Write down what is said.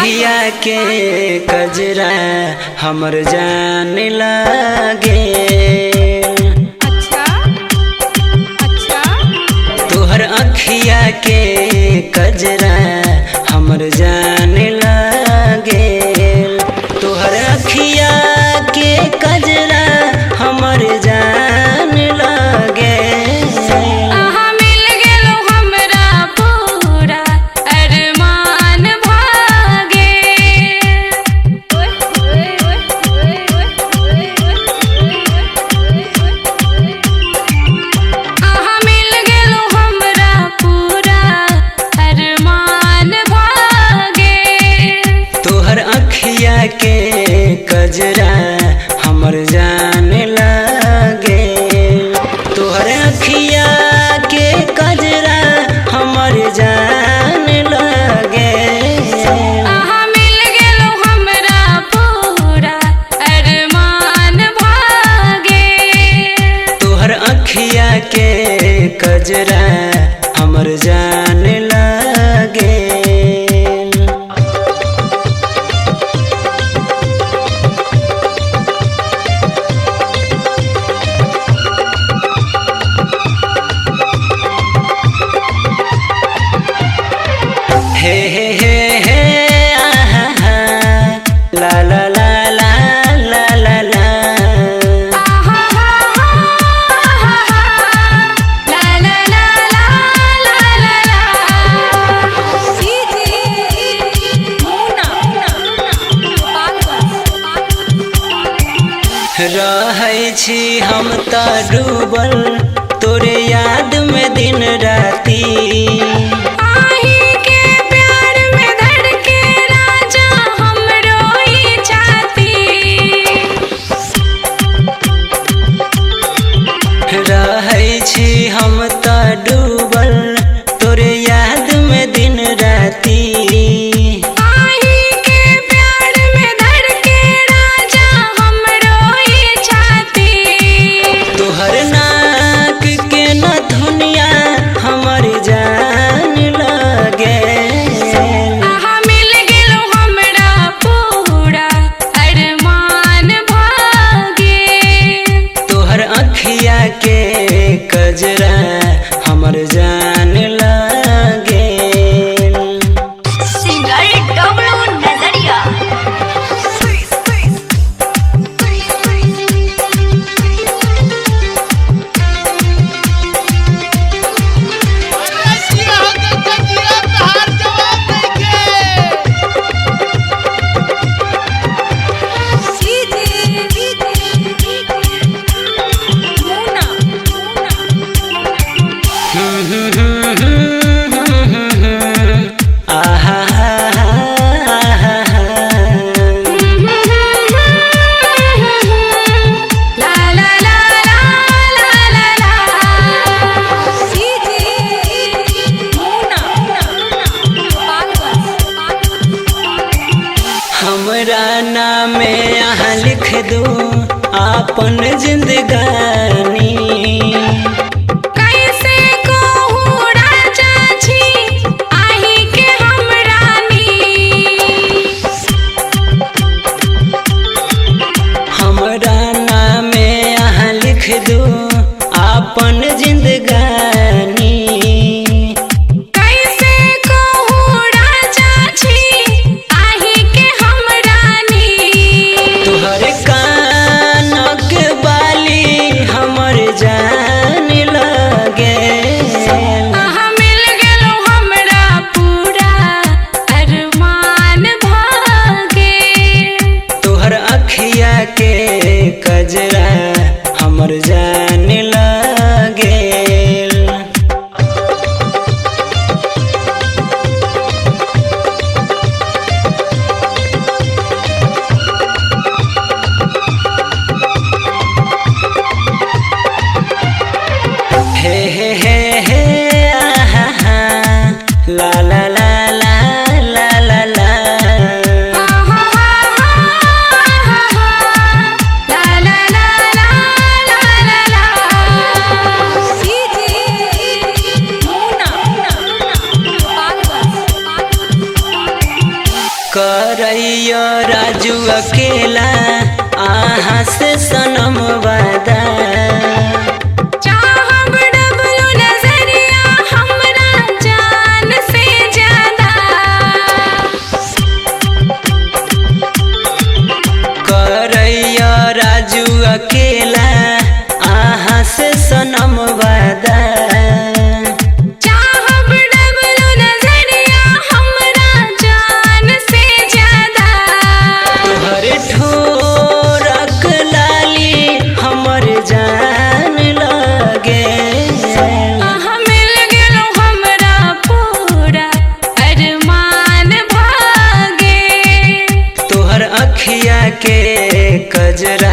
अखिया के कजरा हमर जान लागे। अच्छा अच्छा तोहर अखिया के कजरा हमर जान लागे। तोहर अखिया के कजरा हमर जान लागे। के कजरा हमर जान लागे। तोहर अखिया के कजरा हमर जान लागे। मिल गेलो हमरा पूरा अरमान भागे। तोहर अखिया के कजरा हमर जान लागे। हे हे हे हे आहा हा ला ला ला ला ला ला ला आहा हा ला ला ला ला ला ला सीधी मुना रहै छी हम त डूबल तोरे याद में दिन राती। रहै छी हम त डूबल तोरे याद में दिन राती। तोहर नाक के नथुनिया हमर जान लागे। मिल गेलो हमरा पूरा अरमान भागे। तोहर अखिया के कजरा हमर जान लागे। सिंगर डब्लू नजरिया। हमरा नामे यहाँ लिख दो आपन जिंदगानी। कैसे कहूँ राजा छी आही के हम रानी। हमरा नामे यहाँ लिख दो आपन जिंदगानी। कैसे कहूँ राजा छी आही के हम रानी। तोहर कानक बाली हमर जान लागे। मिल गेलो हमरा पूरा अरमान भागे। तोहर अखिया के कजरा हमर जान लागे। हे हे हे हे आहा हा ला ला ला ला ला ला ला आहा हा ला ला ला ला ला ला ला के कजरा